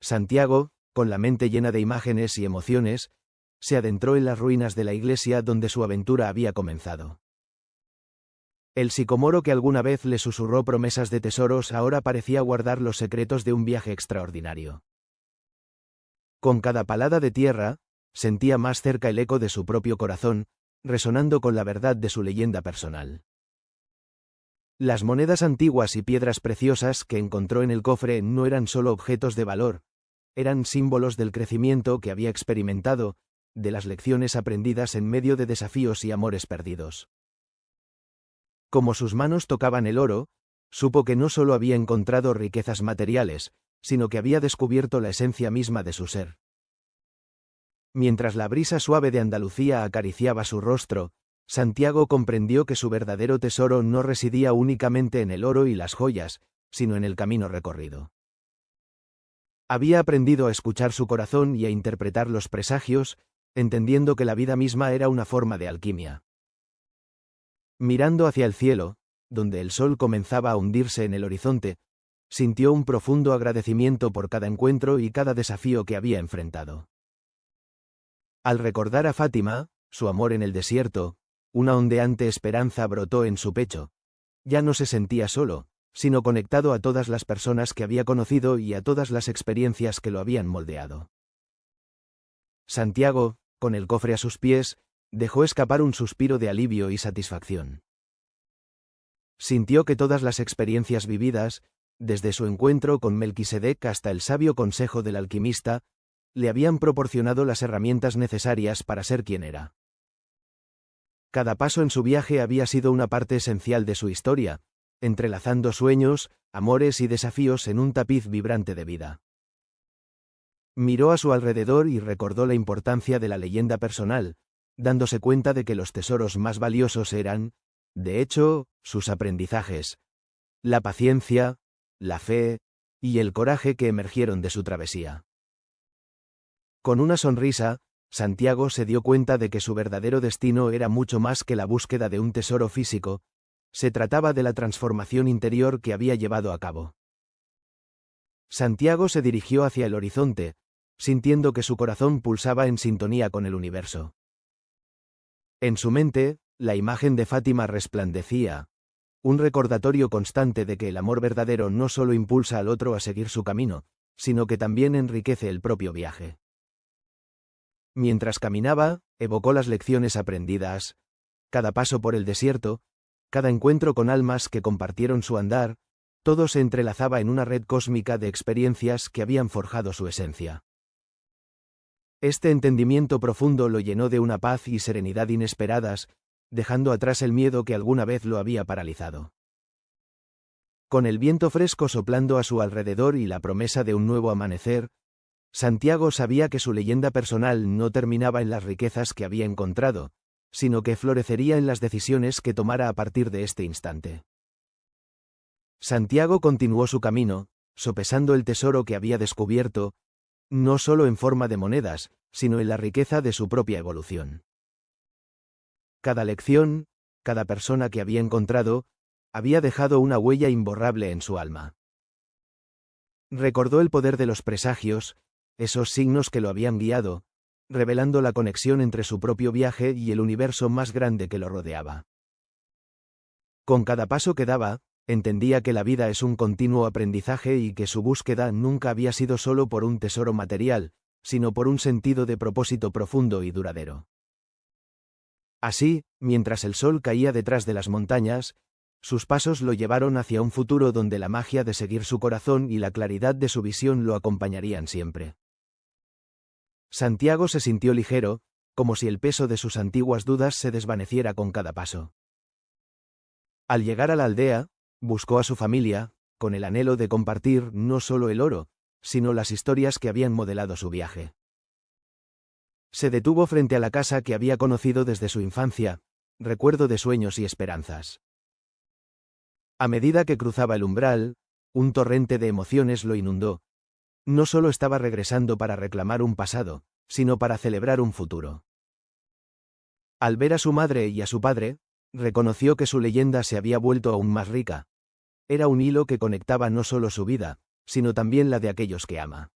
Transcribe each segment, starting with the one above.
Santiago, con la mente llena de imágenes y emociones, se adentró en las ruinas de la iglesia donde su aventura había comenzado. El sicomoro que alguna vez le susurró promesas de tesoros ahora parecía guardar los secretos de un viaje extraordinario. Con cada palada de tierra, sentía más cerca el eco de su propio corazón, resonando con la verdad de su leyenda personal. Las monedas antiguas y piedras preciosas que encontró en el cofre no eran solo objetos de valor, eran símbolos del crecimiento que había experimentado, de las lecciones aprendidas en medio de desafíos y amores perdidos. Como sus manos tocaban el oro, supo que no solo había encontrado riquezas materiales, sino que había descubierto la esencia misma de su ser. Mientras la brisa suave de Andalucía acariciaba su rostro, Santiago comprendió que su verdadero tesoro no residía únicamente en el oro y las joyas, sino en el camino recorrido. Había aprendido a escuchar su corazón y a interpretar los presagios, entendiendo que la vida misma era una forma de alquimia. Mirando hacia el cielo, donde el sol comenzaba a hundirse en el horizonte, sintió un profundo agradecimiento por cada encuentro y cada desafío que había enfrentado. Al recordar a Fátima, su amor en el desierto, una ondeante esperanza brotó en su pecho. Ya no se sentía solo, sino conectado a todas las personas que había conocido y a todas las experiencias que lo habían moldeado. Santiago, con el cofre a sus pies, dejó escapar un suspiro de alivio y satisfacción. Sintió que todas las experiencias vividas, desde su encuentro con Melquisedec hasta el sabio consejo del alquimista, le habían proporcionado las herramientas necesarias para ser quien era. Cada paso en su viaje había sido una parte esencial de su historia, entrelazando sueños, amores y desafíos en un tapiz vibrante de vida. Miró a su alrededor y recordó la importancia de la leyenda personal, dándose cuenta de que los tesoros más valiosos eran, de hecho, sus aprendizajes, la paciencia, la fe y el coraje que emergieron de su travesía. Con una sonrisa, Santiago se dio cuenta de que su verdadero destino era mucho más que la búsqueda de un tesoro físico, se trataba de la transformación interior que había llevado a cabo. Santiago se dirigió hacia el horizonte, sintiendo que su corazón pulsaba en sintonía con el universo. En su mente, la imagen de Fátima resplandecía, un recordatorio constante de que el amor verdadero no solo impulsa al otro a seguir su camino, sino que también enriquece el propio viaje. Mientras caminaba, evocó las lecciones aprendidas, cada paso por el desierto, cada encuentro con almas que compartieron su andar, todo se entrelazaba en una red cósmica de experiencias que habían forjado su esencia. Este entendimiento profundo lo llenó de una paz y serenidad inesperadas, dejando atrás el miedo que alguna vez lo había paralizado. Con el viento fresco soplando a su alrededor y la promesa de un nuevo amanecer, Santiago sabía que su leyenda personal no terminaba en las riquezas que había encontrado, sino que florecería en las decisiones que tomara a partir de este instante. Santiago continuó su camino, sopesando el tesoro que había descubierto, no solo en forma de monedas, sino en la riqueza de su propia evolución. Cada lección, cada persona que había encontrado, había dejado una huella imborrable en su alma. Recordó el poder de los presagios, esos signos que lo habían guiado, revelando la conexión entre su propio viaje y el universo más grande que lo rodeaba. Con cada paso que daba, entendía que la vida es un continuo aprendizaje y que su búsqueda nunca había sido solo por un tesoro material, sino por un sentido de propósito profundo y duradero. Así, mientras el sol caía detrás de las montañas, sus pasos lo llevaron hacia un futuro donde la magia de seguir su corazón y la claridad de su visión lo acompañarían siempre. Santiago se sintió ligero, como si el peso de sus antiguas dudas se desvaneciera con cada paso. Al llegar a la aldea, buscó a su familia, con el anhelo de compartir no solo el oro, sino las historias que habían modelado su viaje. Se detuvo frente a la casa que había conocido desde su infancia, recuerdo de sueños y esperanzas. A medida que cruzaba el umbral, un torrente de emociones lo inundó. No solo estaba regresando para reclamar un pasado, sino para celebrar un futuro. Al ver a su madre y a su padre, reconoció que su leyenda se había vuelto aún más rica. Era un hilo que conectaba no solo su vida, sino también la de aquellos que ama.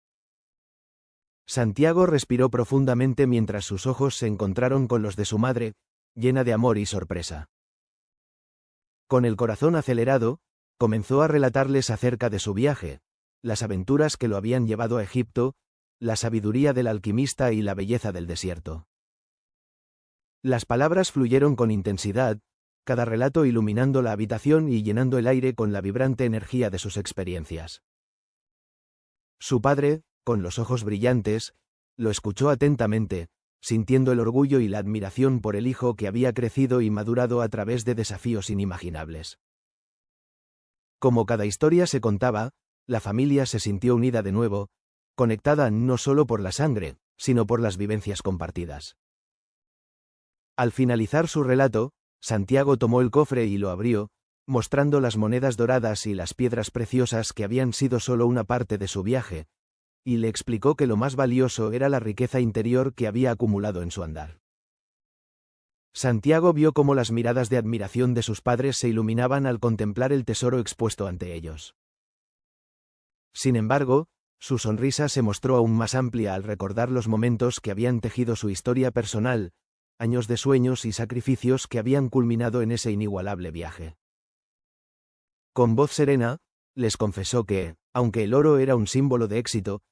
Santiago respiró profundamente mientras sus ojos se encontraron con los de su madre, llena de amor y sorpresa. Con el corazón acelerado, comenzó a relatarles acerca de su viaje, las aventuras que lo habían llevado a Egipto, la sabiduría del alquimista y la belleza del desierto. Las palabras fluyeron con intensidad, cada relato iluminando la habitación y llenando el aire con la vibrante energía de sus experiencias. Su padre, con los ojos brillantes, lo escuchó atentamente, sintiendo el orgullo y la admiración por el hijo que había crecido y madurado a través de desafíos inimaginables. Como cada historia se contaba, la familia se sintió unida de nuevo, conectada no solo por la sangre, sino por las vivencias compartidas. Al finalizar su relato, Santiago tomó el cofre y lo abrió, mostrando las monedas doradas y las piedras preciosas que habían sido solo una parte de su viaje, y le explicó que lo más valioso era la riqueza interior que había acumulado en su andar. Santiago vio cómo las miradas de admiración de sus padres se iluminaban al contemplar el tesoro expuesto ante ellos. Sin embargo, su sonrisa se mostró aún más amplia al recordar los momentos que habían tejido su historia personal, años de sueños y sacrificios que habían culminado en ese inigualable viaje. Con voz serena, les confesó que, aunque el oro era un símbolo de éxito,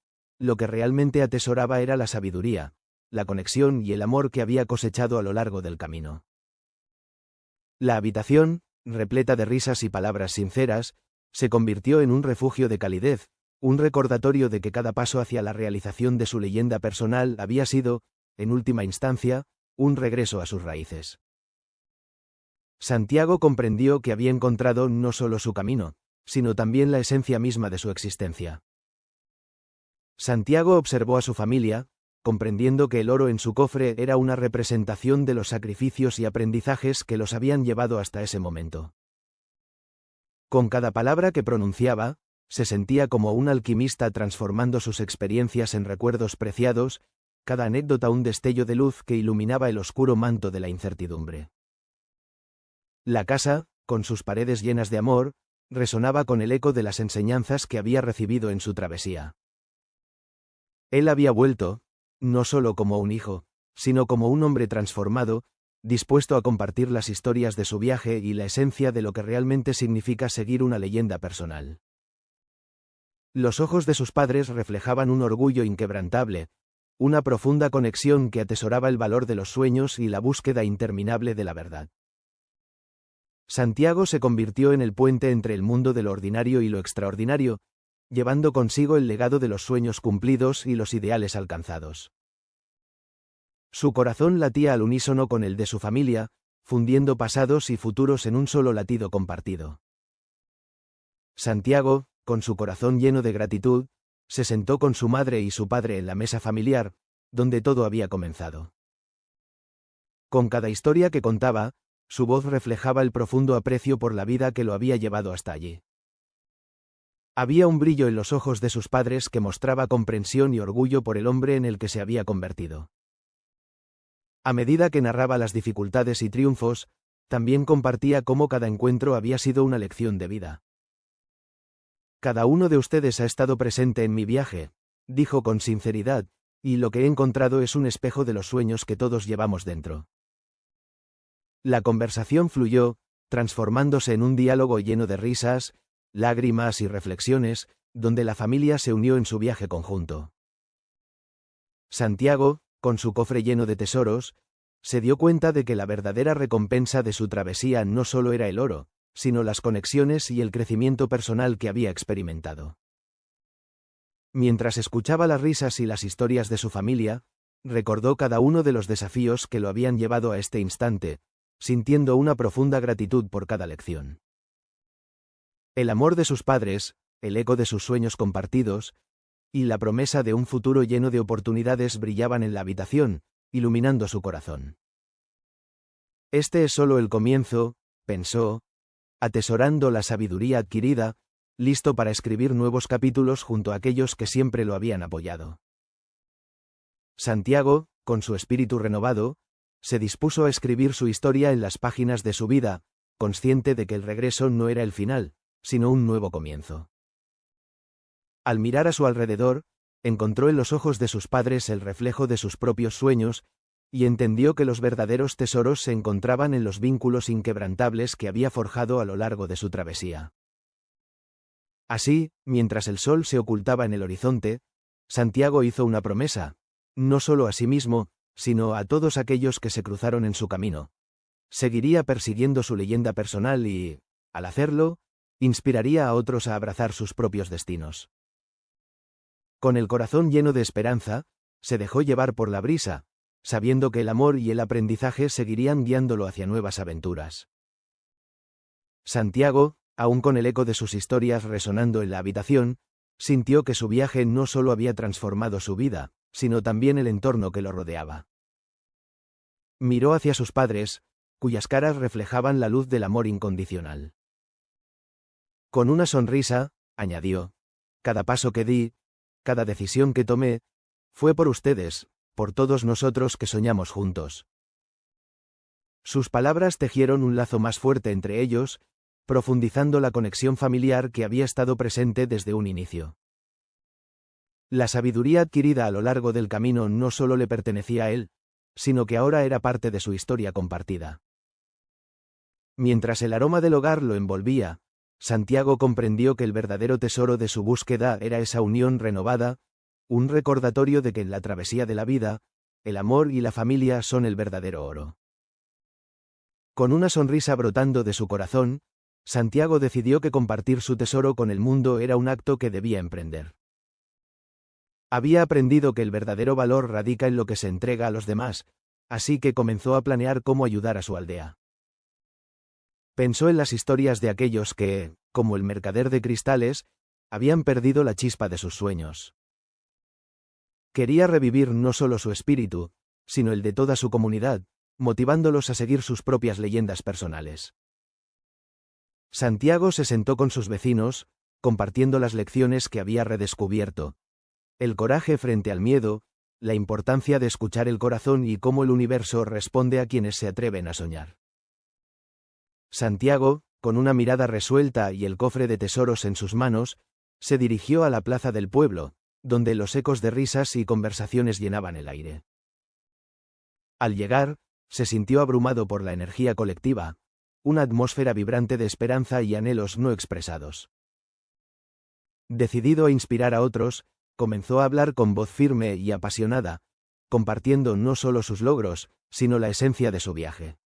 lo que realmente atesoraba era la sabiduría, la conexión y el amor que había cosechado a lo largo del camino. La habitación, repleta de risas y palabras sinceras, se convirtió en un refugio de calidez, un recordatorio de que cada paso hacia la realización de su leyenda personal había sido, en última instancia, un regreso a sus raíces. Santiago comprendió que había encontrado no solo su camino, sino también la esencia misma de su existencia. Santiago observó a su familia, comprendiendo que el oro en su cofre era una representación de los sacrificios y aprendizajes que los habían llevado hasta ese momento. Con cada palabra que pronunciaba, se sentía como un alquimista transformando sus experiencias en recuerdos preciados, cada anécdota un destello de luz que iluminaba el oscuro manto de la incertidumbre. La casa, con sus paredes llenas de amor, resonaba con el eco de las enseñanzas que había recibido en su travesía. Él había vuelto, no solo como un hijo, sino como un hombre transformado, dispuesto a compartir las historias de su viaje y la esencia de lo que realmente significa seguir una leyenda personal. Los ojos de sus padres reflejaban un orgullo inquebrantable, una profunda conexión que atesoraba el valor de los sueños y la búsqueda interminable de la verdad. Santiago se convirtió en el puente entre el mundo de lo ordinario y lo extraordinario, llevando consigo el legado de los sueños cumplidos y los ideales alcanzados. Su corazón latía al unísono con el de su familia, fundiendo pasados y futuros en un solo latido compartido. Santiago, con su corazón lleno de gratitud, se sentó con su madre y su padre en la mesa familiar, donde todo había comenzado. Con cada historia que contaba, su voz reflejaba el profundo aprecio por la vida que lo había llevado hasta allí. Había un brillo en los ojos de sus padres que mostraba comprensión y orgullo por el hombre en el que se había convertido. A medida que narraba las dificultades y triunfos, también compartía cómo cada encuentro había sido una lección de vida. Cada uno de ustedes ha estado presente en mi viaje, dijo con sinceridad, y lo que he encontrado es un espejo de los sueños que todos llevamos dentro. La conversación fluyó, transformándose en un diálogo lleno de risas, lágrimas y reflexiones, donde la familia se unió en su viaje conjunto. Santiago, con su cofre lleno de tesoros, se dio cuenta de que la verdadera recompensa de su travesía no solo era el oro, sino las conexiones y el crecimiento personal que había experimentado. Mientras escuchaba las risas y las historias de su familia, recordó cada uno de los desafíos que lo habían llevado a este instante, sintiendo una profunda gratitud por cada lección. El amor de sus padres, el eco de sus sueños compartidos, y la promesa de un futuro lleno de oportunidades brillaban en la habitación, iluminando su corazón. Este es solo el comienzo, pensó, atesorando la sabiduría adquirida, listo para escribir nuevos capítulos junto a aquellos que siempre lo habían apoyado. Santiago, con su espíritu renovado, se dispuso a escribir su historia en las páginas de su vida, consciente de que el regreso no era el final, sino un nuevo comienzo. Al mirar a su alrededor, encontró en los ojos de sus padres el reflejo de sus propios sueños, y entendió que los verdaderos tesoros se encontraban en los vínculos inquebrantables que había forjado a lo largo de su travesía. Así, mientras el sol se ocultaba en el horizonte, Santiago hizo una promesa, no solo a sí mismo, sino a todos aquellos que se cruzaron en su camino. Seguiría persiguiendo su leyenda personal y, al hacerlo, inspiraría a otros a abrazar sus propios destinos. Con el corazón lleno de esperanza, se dejó llevar por la brisa, sabiendo que el amor y el aprendizaje seguirían guiándolo hacia nuevas aventuras. Santiago, aún con el eco de sus historias resonando en la habitación, sintió que su viaje no solo había transformado su vida, sino también el entorno que lo rodeaba. Miró hacia sus padres, cuyas caras reflejaban la luz del amor incondicional. Con una sonrisa, añadió, cada paso que di, cada decisión que tomé, fue por ustedes, por todos nosotros que soñamos juntos. Sus palabras tejieron un lazo más fuerte entre ellos, profundizando la conexión familiar que había estado presente desde un inicio. La sabiduría adquirida a lo largo del camino no solo le pertenecía a él, sino que ahora era parte de su historia compartida. Mientras el aroma del hogar lo envolvía, Santiago comprendió que el verdadero tesoro de su búsqueda era esa unión renovada, un recordatorio de que en la travesía de la vida, el amor y la familia son el verdadero oro. Con una sonrisa brotando de su corazón, Santiago decidió que compartir su tesoro con el mundo era un acto que debía emprender. Había aprendido que el verdadero valor radica en lo que se entrega a los demás, así que comenzó a planear cómo ayudar a su aldea. Pensó en las historias de aquellos que, como el mercader de cristales, habían perdido la chispa de sus sueños. Quería revivir no solo su espíritu, sino el de toda su comunidad, motivándolos a seguir sus propias leyendas personales. Santiago se sentó con sus vecinos, compartiendo las lecciones que había redescubierto. El coraje frente al miedo, la importancia de escuchar el corazón y cómo el universo responde a quienes se atreven a soñar. Santiago, con una mirada resuelta y el cofre de tesoros en sus manos, se dirigió a la plaza del pueblo, donde los ecos de risas y conversaciones llenaban el aire. Al llegar, se sintió abrumado por la energía colectiva, una atmósfera vibrante de esperanza y anhelos no expresados. Decidido a inspirar a otros, comenzó a hablar con voz firme y apasionada, compartiendo no solo sus logros, sino la esencia de su viaje.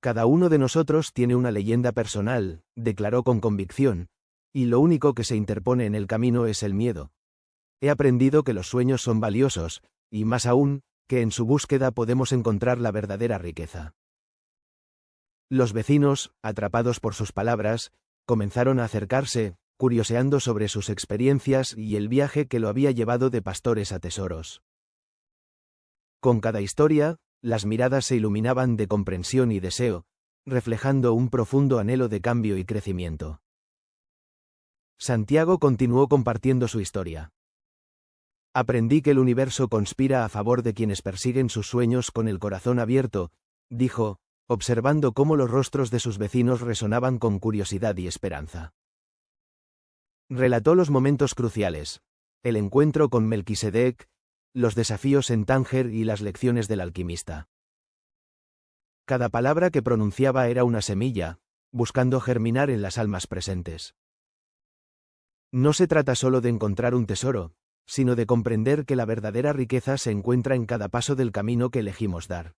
Cada uno de nosotros tiene una leyenda personal, declaró con convicción, y lo único que se interpone en el camino es el miedo. He aprendido que los sueños son valiosos, y más aún, que en su búsqueda podemos encontrar la verdadera riqueza. Los vecinos, atrapados por sus palabras, comenzaron a acercarse, curioseando sobre sus experiencias y el viaje que lo había llevado de pastores a tesoros. Con cada historia, las miradas se iluminaban de comprensión y deseo, reflejando un profundo anhelo de cambio y crecimiento. Santiago continuó compartiendo su historia. Aprendí que el universo conspira a favor de quienes persiguen sus sueños con el corazón abierto, dijo, observando cómo los rostros de sus vecinos resonaban con curiosidad y esperanza. Relató los momentos cruciales, el encuentro con Melquisedec, los desafíos en Tánger y las lecciones del alquimista. Cada palabra que pronunciaba era una semilla, buscando germinar en las almas presentes. No se trata solo de encontrar un tesoro, sino de comprender que la verdadera riqueza se encuentra en cada paso del camino que elegimos dar.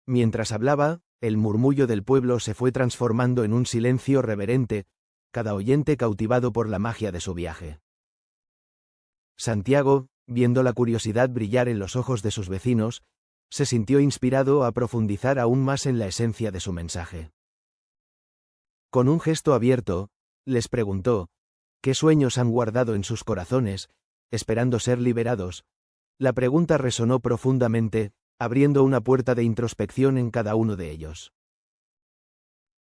Mientras hablaba, el murmullo del pueblo se fue transformando en un silencio reverente, cada oyente cautivado por la magia de su viaje. Santiago, viendo la curiosidad brillar en los ojos de sus vecinos, se sintió inspirado a profundizar aún más en la esencia de su mensaje. Con un gesto abierto, les preguntó, ¿qué sueños han guardado en sus corazones, esperando ser liberados? La pregunta resonó profundamente, abriendo una puerta de introspección en cada uno de ellos.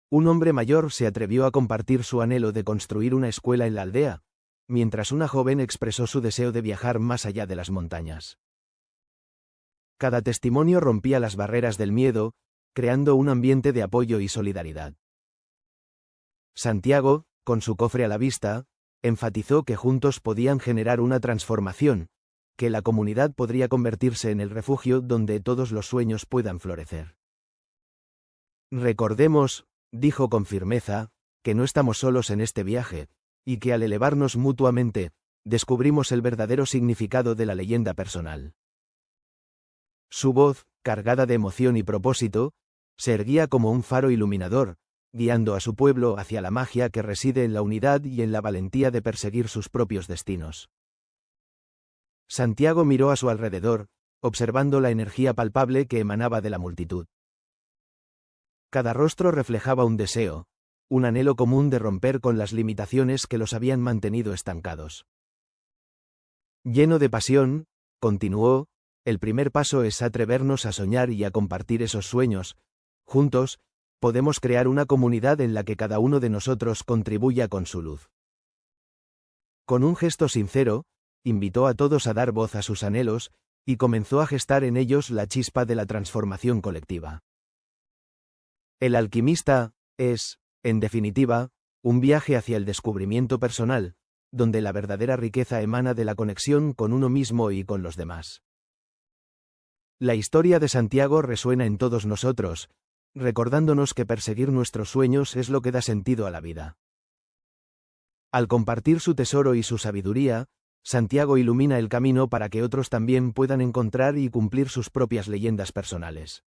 Un hombre mayor se atrevió a compartir su anhelo de construir una escuela en la aldea, mientras una joven expresó su deseo de viajar más allá de las montañas. Cada testimonio rompía las barreras del miedo, creando un ambiente de apoyo y solidaridad. Santiago, con su cofre a la vista, enfatizó que juntos podían generar una transformación, que la comunidad podría convertirse en el refugio donde todos los sueños puedan florecer. Recordemos, dijo con firmeza, que no estamos solos en este viaje, y que al elevarnos mutuamente, descubrimos el verdadero significado de la leyenda personal. Su voz, cargada de emoción y propósito, se erguía como un faro iluminador, guiando a su pueblo hacia la magia que reside en la unidad y en la valentía de perseguir sus propios destinos. Santiago miró a su alrededor, observando la energía palpable que emanaba de la multitud. Cada rostro reflejaba un deseo, un anhelo común de romper con las limitaciones que los habían mantenido estancados. Lleno de pasión, continuó, el primer paso es atrevernos a soñar y a compartir esos sueños. Juntos, podemos crear una comunidad en la que cada uno de nosotros contribuya con su luz. Con un gesto sincero, invitó a todos a dar voz a sus anhelos, y comenzó a gestar en ellos la chispa de la transformación colectiva. El alquimista es, en definitiva, un viaje hacia el descubrimiento personal, donde la verdadera riqueza emana de la conexión con uno mismo y con los demás. La historia de Santiago resuena en todos nosotros, recordándonos que perseguir nuestros sueños es lo que da sentido a la vida. Al compartir su tesoro y su sabiduría, Santiago ilumina el camino para que otros también puedan encontrar y cumplir sus propias leyendas personales.